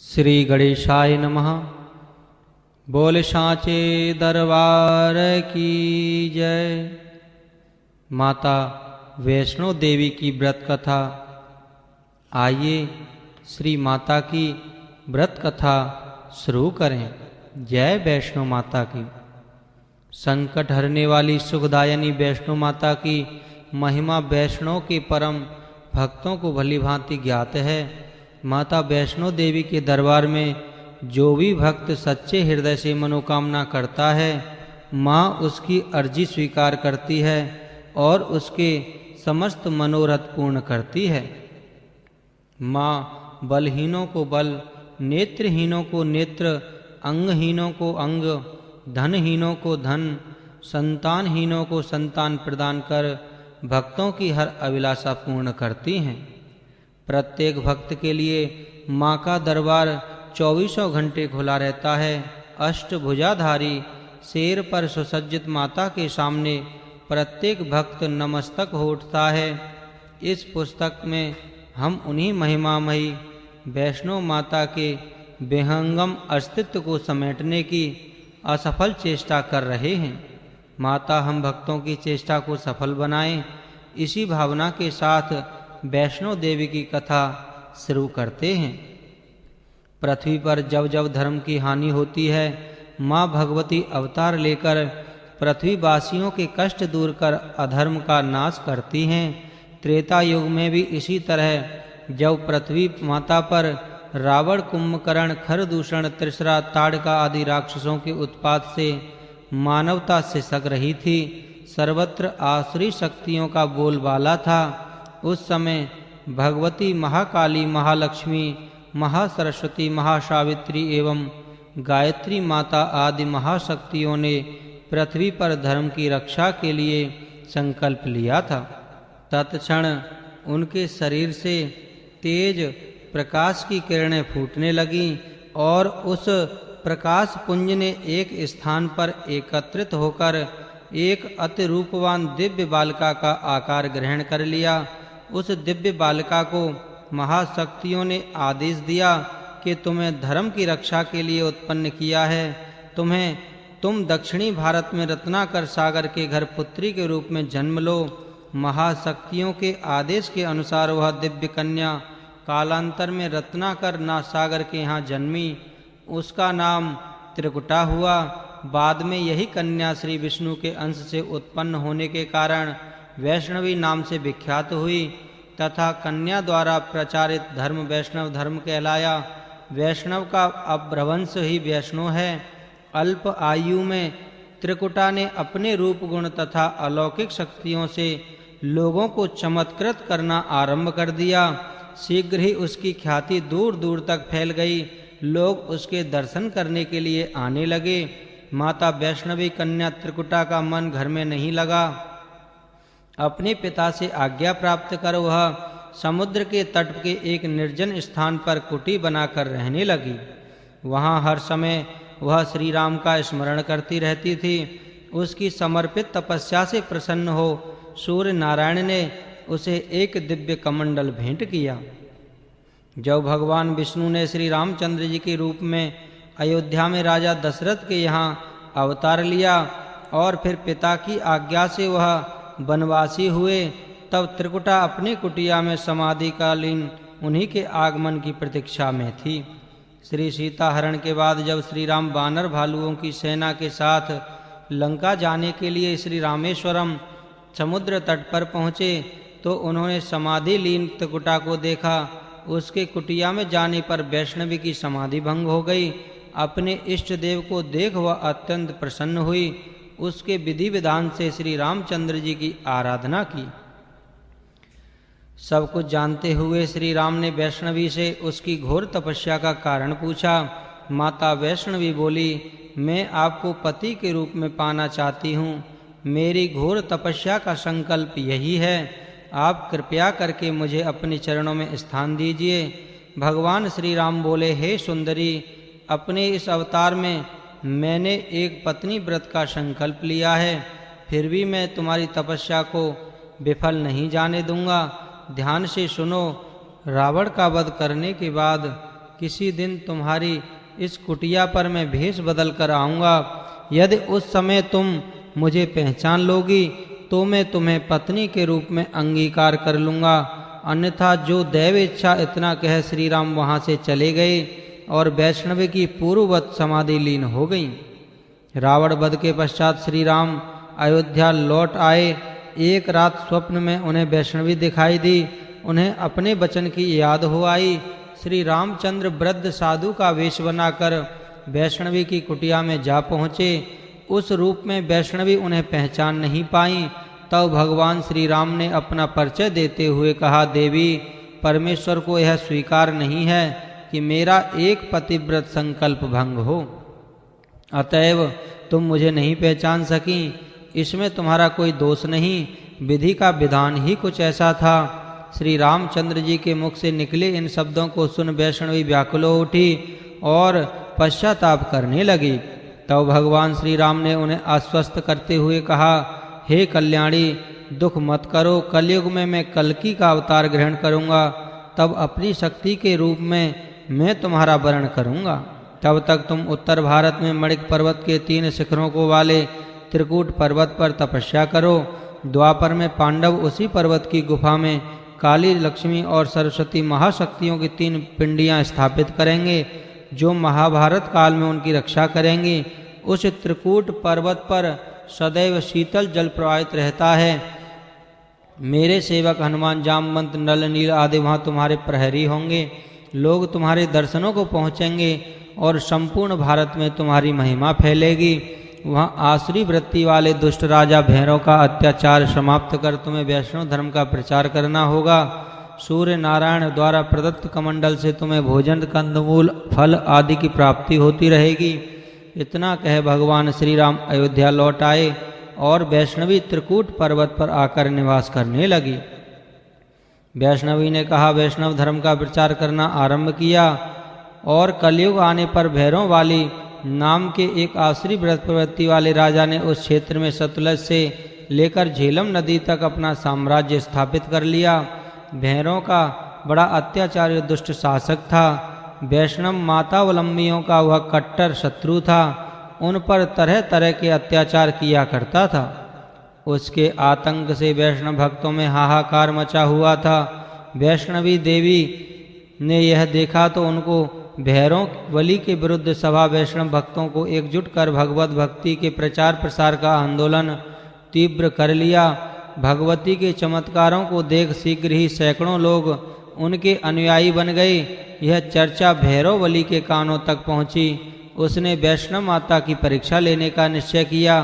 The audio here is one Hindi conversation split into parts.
श्री गणेशाय नमः। बोल सांचे दरबार की जय। माता वैष्णो देवी की व्रत कथा। आइए श्री माता की व्रत कथा शुरू करें। जय वैष्णो माता की। संकट हरने वाली सुखदायिनी वैष्णो माता की महिमा वैष्णव के परम भक्तों को भली भांति ज्ञात है। माता वैष्णो देवी के दरबार में जो भी भक्त सच्चे हृदय से मनोकामना करता है, माँ उसकी अर्जी स्वीकार करती है और उसके समस्त मनोरथ पूर्ण करती है। माँ बलहीनों को बल, नेत्रहीनों को नेत्र, अंगहीनों को अंग, धनहीनों को धन, संतानहीनों को संतान प्रदान कर भक्तों की हर अभिलाषा पूर्ण करती हैं। प्रत्येक भक्त के लिए माँ का दरबार 24 घंटे खुला रहता है। अष्टभुजाधारी शेर पर सुसज्जित माता के सामने प्रत्येक भक्त नमस्तक हो उठता है। इस पुस्तक में हम उन्हीं महिमामयी वैष्णो माता के विहंगम अस्तित्व को समेटने की असफल चेष्टा कर रहे हैं। माता हम भक्तों की चेष्टा को सफल बनाएं, इसी भावना के साथ वैष्णो देवी की कथा शुरू करते हैं। पृथ्वी पर जब जब धर्म की हानि होती है, माँ भगवती अवतार लेकर पृथ्वीवासियों के कष्ट दूर कर अधर्म का नाश करती हैं। त्रेता युग में भी इसी तरह जब पृथ्वी माता पर रावण, कुंभकर्ण, खरदूषण, त्रिशरा, ताड़का आदि राक्षसों के उत्पात से मानवता सिसक रही थी, सर्वत्र आसुरी शक्तियों का बोलबाला था, उस समय भगवती महाकाली, महालक्ष्मी, महासरस्वती, महासावित्री एवं गायत्री माता आदि महाशक्तियों ने पृथ्वी पर धर्म की रक्षा के लिए संकल्प लिया था। तत्क्षण उनके शरीर से तेज प्रकाश की किरणें फूटने लगीं और उस प्रकाश पुंज ने एक स्थान पर एकत्रित होकर एक अति रूपवान दिव्य बालिका का आकार ग्रहण कर लिया। उस दिव्य बालिका को महाशक्तियों ने आदेश दिया कि तुम्हें धर्म की रक्षा के लिए उत्पन्न किया है। तुम दक्षिणी भारत में रत्नाकर सागर के घर पुत्री के रूप में जन्म लो। महाशक्तियों के आदेश के अनुसार वह दिव्य कन्या कालांतर में रत्नाकर नाथ सागर के यहाँ जन्मी। उसका नाम त्रिकुटा हुआ। बाद में यही कन्या श्री विष्णु के अंश से उत्पन्न होने के कारण वैष्णवी नाम से विख्यात हुई तथा कन्या द्वारा प्रचारित धर्म वैष्णव धर्म कहलाया। वैष्णव का अपभ्रंश ही वैष्णव है। अल्प आयु में त्रिकुटा ने अपने रूप गुण तथा अलौकिक शक्तियों से लोगों को चमत्कृत करना आरंभ कर दिया। शीघ्र ही उसकी ख्याति दूर दूर तक फैल गई। लोग उसके दर्शन करने के लिए आने लगे। माता वैष्णवी कन्या त्रिकुटा का मन घर में नहीं लगा। अपने पिता से आज्ञा प्राप्त कर वह समुद्र के तट के एक निर्जन स्थान पर कुटी बनाकर रहने लगी। वहाँ हर समय वह श्री राम का स्मरण करती रहती थी। उसकी समर्पित तपस्या से प्रसन्न हो सूर्य नारायण ने उसे एक दिव्य कमंडल भेंट किया। जब भगवान विष्णु ने श्री रामचंद्र जी के रूप में अयोध्या में राजा दशरथ के यहाँ अवतार लिया और फिर पिता की आज्ञा से वह वनवासी हुए, तब त्रिकुटा अपनी कुटिया में समाधिकालीन उन्हीं के आगमन की प्रतीक्षा में थी। श्री सीता हरण के बाद जब श्री राम वानर भालुओं की सेना के साथ लंका जाने के लिए श्री रामेश्वरम समुद्र तट पर पहुँचे तो उन्होंने समाधि लीन त्रिकुटा को देखा। उसके कुटिया में जाने पर वैष्णवी की समाधि भंग हो गई। अपने इष्ट देव को देख वह अत्यंत प्रसन्न हुई। उसके विधि विधान से श्री रामचंद्र जी की आराधना की। सब कुछ जानते हुए श्री राम ने वैष्णवी से उसकी घोर तपस्या का कारण पूछा। माता वैष्णवी बोली, मैं आपको पति के रूप में पाना चाहती हूँ। मेरी घोर तपस्या का संकल्प यही है। आप कृपया करके मुझे अपने चरणों में स्थान दीजिए। भगवान श्री राम बोले, हे सुंदरी, अपने इस अवतार में मैंने एक पत्नी व्रत का संकल्प लिया है, फिर भी मैं तुम्हारी तपस्या को विफल नहीं जाने दूंगा। ध्यान से सुनो। रावण का वध करने के बाद किसी दिन तुम्हारी इस कुटिया पर मैं भेष बदल कर आऊँगा। यदि उस समय तुम मुझे पहचान लोगी तो मैं तुम्हें पत्नी के रूप में अंगीकार कर लूँगा, अन्यथा जो दैव इच्छा। इतना कह श्री राम वहाँ से चले गए और वैष्णवी की पूर्ववत समाधि लीन हो गई। रावण वध के पश्चात श्री राम अयोध्या लौट आए। एक रात स्वप्न में उन्हें वैष्णवी दिखाई दी। उन्हें अपने वचन की याद हो आई। श्री रामचंद्र वृद्ध साधु का वेश बनाकर वैष्णवी की कुटिया में जा पहुँचे। उस रूप में वैष्णवी उन्हें पहचान नहीं पाई। तब भगवान श्री राम ने अपना परिचय देते हुए कहा, देवी, परमेश्वर को यह स्वीकार नहीं है कि मेरा एक पतिव्रत संकल्प भंग हो, अतएव तुम मुझे नहीं पहचान सकी। इसमें तुम्हारा कोई दोष नहीं, विधि का विधान ही कुछ ऐसा था। श्री रामचंद्र जी के मुख से निकले इन शब्दों को सुन वैष्णवी व्याकुल हो उठी और पश्चाताप करने लगी। तब भगवान श्री राम ने उन्हें आश्वस्त करते हुए कहा, हे कल्याणी, दुख मत करो। कलयुग में मैं कल्की का अवतार ग्रहण करूँगा, तब अपनी शक्ति के रूप में मैं तुम्हारा वर्ण करूँगा। तब तक तुम उत्तर भारत में मणिक पर्वत के 3 शिखरों को वाले त्रिकूट पर्वत पर तपस्या करो। द्वापर में पांडव उसी पर्वत की गुफा में काली, लक्ष्मी और सरस्वती महाशक्तियों की 3 पिंडियाँ स्थापित करेंगे, जो महाभारत काल में उनकी रक्षा करेंगी। उस त्रिकूट पर्वत पर सदैव शीतल जल प्रवाहित रहता है। मेरे सेवक हनुमान, जामवंत, नल, नील आदि वहाँ तुम्हारे प्रहरी होंगे। लोग तुम्हारे दर्शनों को पहुँचेंगे और संपूर्ण भारत में तुम्हारी महिमा फैलेगी। वहाँ आसुरी वृत्ति वाले दुष्ट राजा भैरव का अत्याचार समाप्त कर तुम्हें वैष्णव धर्म का प्रचार करना होगा। सूर्य नारायण द्वारा प्रदत्त कमंडल से तुम्हें भोजन, कंदमूल, फल आदि की प्राप्ति होती रहेगी। इतना कह भगवान श्री राम अयोध्या लौट आए और वैष्णवी त्रिकूट पर्वत पर आकर निवास करने लगी। वैष्णवी ने कहा, वैष्णव धर्म का प्रचार करना आरंभ किया और कलयुग आने पर भैरव वाली नाम के एक आसुरी व्रत प्रवृत्ति वाले राजा ने उस क्षेत्र में सतलज से लेकर झेलम नदी तक अपना साम्राज्य स्थापित कर लिया। भैरव का बड़ा अत्याचारी दुष्ट शासक था। वैष्णव मातावलंबियों का वह कट्टर शत्रु था। उन पर तरह तरह के अत्याचार किया करता था। उसके आतंक से वैष्णव भक्तों में हाहाकार मचा हुआ था। वैष्णवी देवी ने यह देखा तो उनको भैरव बलि के विरुद्ध सभा वैष्णव भक्तों को एकजुट कर भगवत भक्ति के प्रचार प्रसार का आंदोलन तीव्र कर लिया। भगवती के चमत्कारों को देख शीघ्र ही सैकड़ों लोग उनके अनुयायी बन गए। यह चर्चा भैरव बलि के कानों तक पहुंची। उसने वैष्णव माता की परीक्षा लेने का निश्चय किया।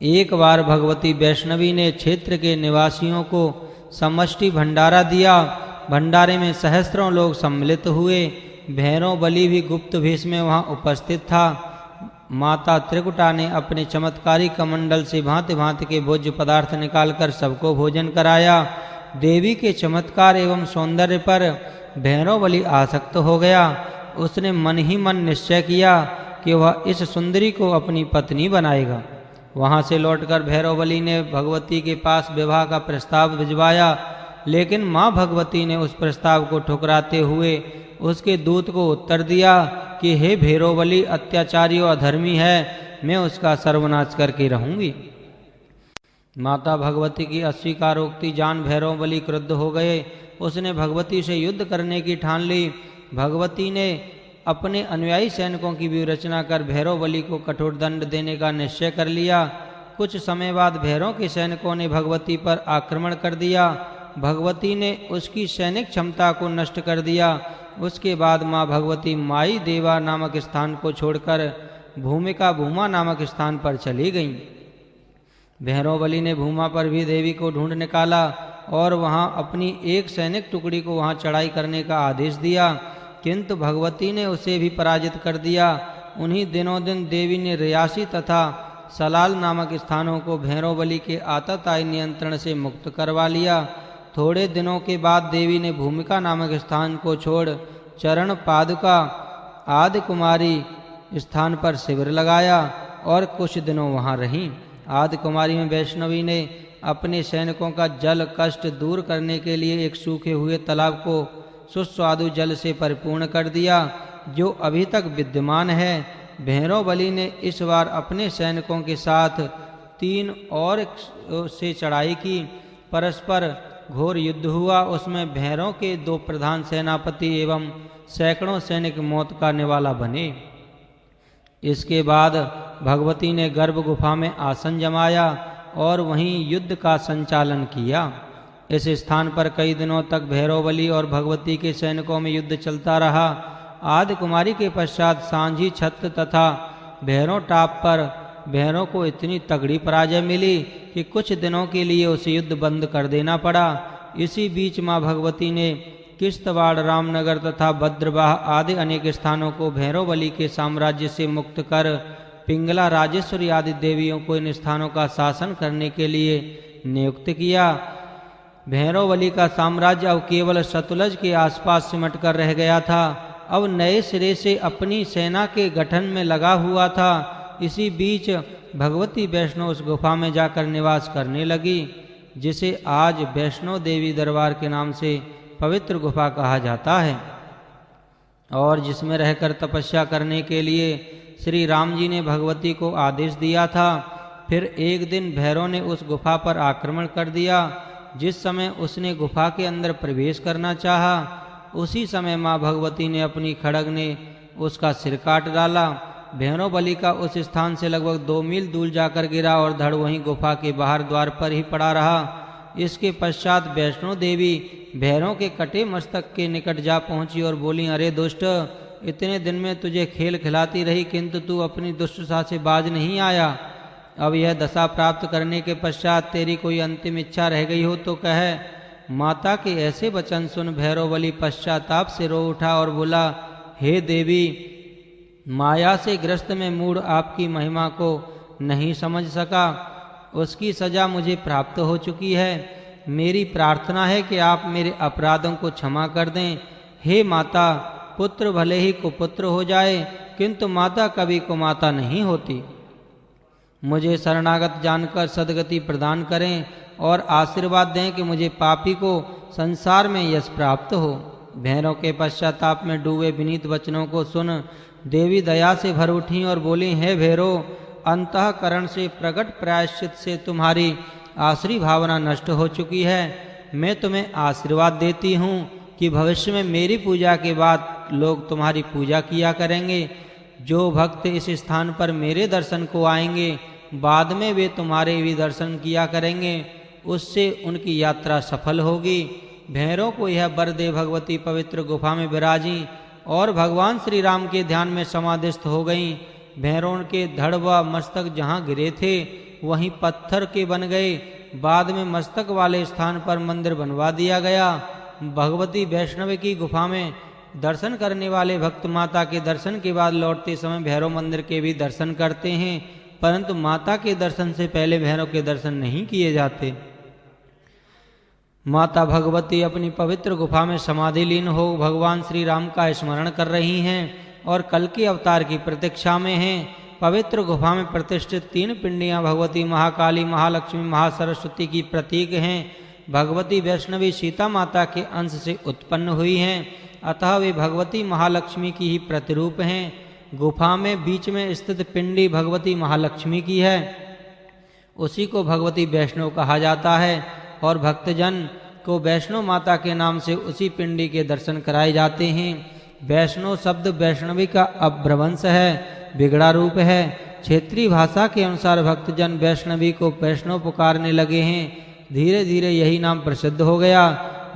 एक बार भगवती वैष्णवी ने क्षेत्र के निवासियों को समष्टि भंडारा दिया। भंडारे में सहस्त्रों लोग सम्मिलित हुए। भैरव बलि भी गुप्त भेष में वहाँ उपस्थित था। माता त्रिकुटा ने अपने चमत्कारी कमंडल से भांति भांति के भोज्य पदार्थ निकालकर सबको भोजन कराया। देवी के चमत्कार एवं सौंदर्य पर भैरव बलि आसक्त हो गया। उसने मन ही मन निश्चय किया कि वह इस सुंदरी को अपनी पत्नी बनाएगा। वहाँ से लौटकर भैरव बलि ने भगवती के पास विवाह का प्रस्ताव भिजवाया, लेकिन माँ भगवती ने उस प्रस्ताव को ठुकराते हुए उसके दूत को उत्तर दिया कि हे भैरव बलि अत्याचारी और अधर्मी है, मैं उसका सर्वनाश करके रहूंगी। माता भगवती की अस्वीकारोक्ति जान भैरव बलि क्रुद्ध हो गए। उसने भगवती से युद्ध करने की ठान ली। भगवती ने अपने अनुयायी सैनिकों की व्यूहरचना कर भैरव बलि को कठोर दंड देने का निश्चय कर लिया। कुछ समय बाद भैरव के सैनिकों ने भगवती पर आक्रमण कर दिया। भगवती ने उसकी सैनिक क्षमता को नष्ट कर दिया। उसके बाद माँ भगवती माई देवा नामक स्थान को छोड़कर भूमिका भूमा नामक स्थान पर चली गईं। भैरव बलि ने भूमा पर भी देवी को ढूंढ निकाला और वहाँ अपनी एक सैनिक टुकड़ी को वहाँ चढ़ाई करने का आदेश दिया, किंतु भगवती ने उसे भी पराजित कर दिया। उन्हीं दिनों दिन देवी ने रियासी तथा सलाल नामक स्थानों को भैरव बलि के आतताई नियंत्रण से मुक्त करवा लिया। थोड़े दिनों के बाद देवी ने भूमिका नामक स्थान को छोड़ चरण पादुका आदि कुमारी स्थान पर शिविर लगाया और कुछ दिनों वहाँ रहीं। आदि कुमारी में वैष्णवी ने अपने सैनिकों का जल कष्ट दूर करने के लिए एक सूखे हुए तालाब को सुस्वादु जल से परिपूर्ण कर दिया, जो अभी तक विद्यमान है। भैरव बलि ने इस बार अपने सैनिकों के साथ 3 और से चढ़ाई की। परस्पर घोर युद्ध हुआ। उसमें भैरव के 2 प्रधान सेनापति एवं सैकड़ों सैनिक मौत का निवाला बने। इसके बाद भगवती ने गर्भ गुफा में आसन जमाया और वहीं युद्ध का संचालन किया। इस स्थान पर कई दिनों तक भैरव बलि और भगवती के सैनिकों में युद्ध चलता रहा। आदि कुमारी के पश्चात सांझी छत्र तथा भैरव टाप पर भैरव को इतनी तगड़ी पराजय मिली कि कुछ दिनों के लिए उसे युद्ध बंद कर देना पड़ा। इसी बीच माँ भगवती ने किश्तवाड़, रामनगर तथा भद्रवाह आदि अनेक स्थानों को भैरव बलि के साम्राज्य से मुक्त कर पिंगला, राजेश्वरी आदि देवियों को इन स्थानों का शासन करने के लिए नियुक्त किया। भैरव बलि का साम्राज्य अब केवल सतलज के आसपास सिमट कर रह गया था। अब नए सिरे से अपनी सेना के गठन में लगा हुआ था। इसी बीच भगवती वैष्णो उस गुफा में जाकर निवास करने लगी, जिसे आज वैष्णो देवी दरबार के नाम से पवित्र गुफा कहा जाता है, और जिसमें रहकर तपस्या करने के लिए श्री राम जी ने भगवती को आदेश दिया था। फिर एक दिन भैरव ने उस गुफा पर आक्रमण कर दिया। जिस समय उसने गुफा के अंदर प्रवेश करना चाहा, उसी समय माँ भगवती ने अपनी खड्ग ने उसका सिर काट डाला। भैरव बलि का उस स्थान से लगभग 2 मील दूर जाकर गिरा और धड़ वहीं गुफा के बाहर द्वार पर ही पड़ा रहा। इसके पश्चात वैष्णो देवी भैरव के कटे मस्तक के निकट जा पहुंची और बोली, अरे दुष्ट, इतने दिन में तुझे खेल खिलाती रही, किंतु तू अपनी दुष्टता से बाज नहीं आया। अब यह दशा प्राप्त करने के पश्चात तेरी कोई अंतिम इच्छा रह गई हो तो कह। माता के ऐसे वचन सुन भैरव बलि पश्चाताप से रो उठा और बोला, हे देवी, माया से ग्रस्त में मूढ़ आपकी महिमा को नहीं समझ सका। उसकी सजा मुझे प्राप्त हो चुकी है। मेरी प्रार्थना है कि आप मेरे अपराधों को क्षमा कर दें। हे माता, पुत्र भले ही कुपुत्र हो जाए, किंतु माता कभी कुमाता नहीं होती। मुझे शरणागत जानकर सद्गति प्रदान करें और आशीर्वाद दें कि मुझे पापी को संसार में यश प्राप्त हो। भैरव के पश्चाताप में डूबे विनीत वचनों को सुन देवी दया से भर उठी और बोली, हे भैरव, अंतःकरण से प्रकट प्रायश्चित से तुम्हारी आसुरी भावना नष्ट हो चुकी है। मैं तुम्हें आशीर्वाद देती हूँ कि भविष्य में मेरी पूजा के बाद लोग तुम्हारी पूजा किया करेंगे। जो भक्त इस स्थान पर मेरे दर्शन को आएंगे, बाद में वे तुम्हारे भी दर्शन किया करेंगे। उससे उनकी यात्रा सफल होगी। भैरव को यह वर दे भगवती पवित्र गुफा में विराजी और भगवान श्री राम के ध्यान में समाधिस्थ हो गईं। भैरव के धड़ व मस्तक जहाँ गिरे थे वहीं पत्थर के बन गए। बाद में मस्तक वाले स्थान पर मंदिर बनवा दिया गया। भगवती वैष्णवी की गुफा में दर्शन करने वाले भक्त माता के दर्शन के बाद लौटते समय भैरव मंदिर के भी दर्शन करते हैं, परंतु माता के दर्शन से पहले भैरव के दर्शन नहीं किए जाते। माता भगवती अपनी पवित्र गुफा में समाधि लीन हो भगवान श्री राम का स्मरण कर रही हैं और कल के अवतार की प्रतीक्षा में हैं। पवित्र गुफा में प्रतिष्ठित 3 पिंडियां भगवती महाकाली, महालक्ष्मी, महासरस्वती की प्रतीक हैं। भगवती वैष्णवी सीता माता के अंश से उत्पन्न हुई हैं, अतः वे भगवती महालक्ष्मी की ही प्रतिरूप हैं। गुफा में बीच में स्थित पिंडी भगवती महालक्ष्मी की है, उसी को भगवती वैष्णव कहा जाता है और भक्तजन को वैष्णव माता के नाम से उसी पिंडी के दर्शन कराए जाते हैं। वैष्णव शब्द वैष्णवी का अभ्रंश है, बिगड़ा रूप है। क्षेत्रीय भाषा के अनुसार भक्तजन वैष्णवी को वैष्णव पुकारने लगे हैं। धीरे धीरे यही नाम प्रसिद्ध हो गया।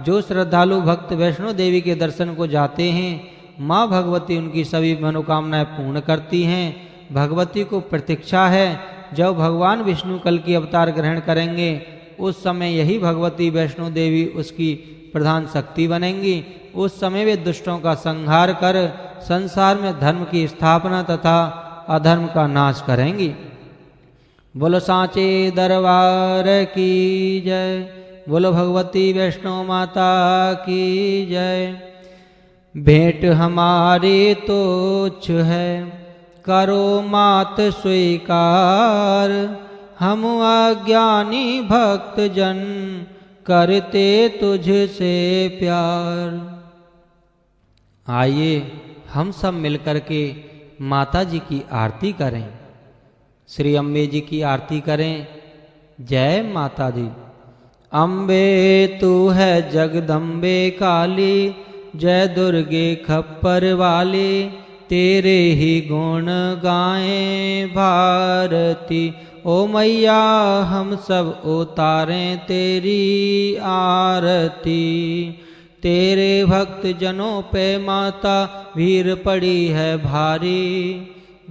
जो श्रद्धालु भक्त वैष्णो देवी के दर्शन को जाते हैं, माँ भगवती उनकी सभी मनोकामनाएं पूर्ण करती हैं। भगवती को प्रतीक्षा है जब भगवान विष्णु कल की अवतार ग्रहण करेंगे, उस समय यही भगवती वैष्णो देवी उसकी प्रधान शक्ति बनेंगी। उस समय वे दुष्टों का संहार कर संसार में धर्म की स्थापना तथा अधर्म का नाश करेंगी। बोलो सांचे दरबार की जय, बोलो भगवती वैष्णो माता की जय। भेंट हमारी तुच्छ है, करो मात स्वीकार। हम अज्ञानी भक्त जन करते तुझसे प्यार। आइए हम सब मिलकर के माता जी की आरती करें। श्री अम्बे जी की आरती करें। जय माता दी। अम्बे तू है जगदम्बे काली, जय दुर्गे खप्पर वाली, तेरे ही गुण गाएं भारती। ओ मैया हम सब उतारें तेरी आरती। तेरे भक्त जनों पे माता भीड़ पड़ी है भारी,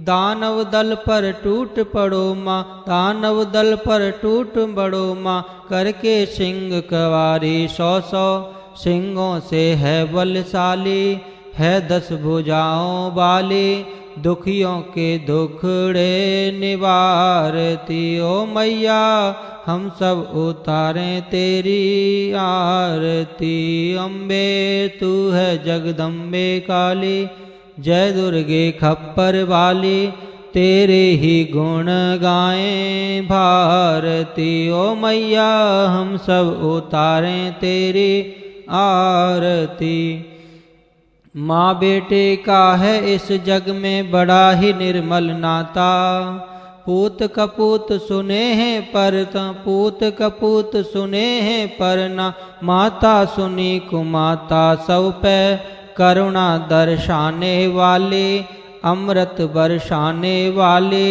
दानव दल पर टूट पड़ो माँ, दानव दल पर टूट पड़ो माँ, करके सिंह कवारी। 100 सिंहों से है बलशाली, है 10 भुजाओं वाली, दुखियों के दुखड़े निवारती। ओ मैया हम सब उतारें तेरी आरती। अम्बे तू है जगदम्बे काली, जय दुर्गे खप्पर वाली, तेरे ही गुण गाएं भारती। ओ मैया हम सब उतारें तेरी आरती। माँ बेटे का है इस जग में बड़ा ही निर्मल नाता, पूत कपूत सुने हैं पर पूत कपूत सुने हैं पर ना, माता सुनी कुमाता सब पे करुणा दर्शाने वाली, अमृत बरसाने वाली,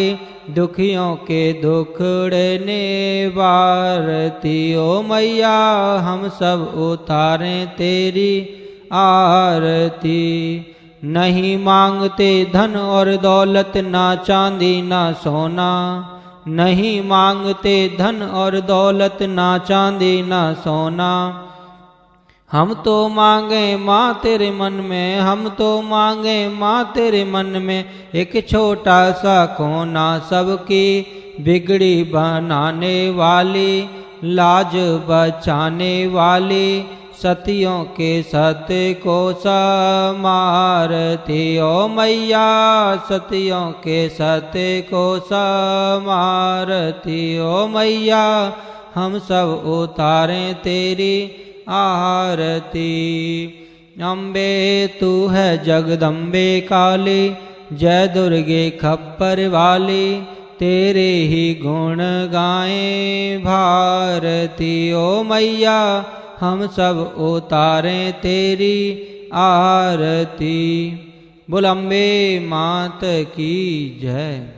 दुखियों के दुखड़े निवारती। ओ मैया हम सब उतारें तेरी आरती। नहीं मांगते धन और दौलत, ना चांदी ना सोना, नहीं मांगते धन और दौलत, ना चांदी ना सोना, हम तो मांगे माँ तेरे मन में, हम तो मांगे माँ तेरे मन में, एक छोटा सा कोना, सबकी बिगड़ी बनाने वाली, लाज बचाने वाली, सतियों के सत्य को समारती। ओ मैया सतियों के सत्य को समारती। ओ मैया हम सब उतारें तेरी आरती। अम्बे तू है जगदम्बे काली, जय दुर्गे खप्पर वाली, तेरे ही गुण गाएं भारती। ओ मैया हम सब उतारें तेरी आरती। बोल अम्बे मात की जय।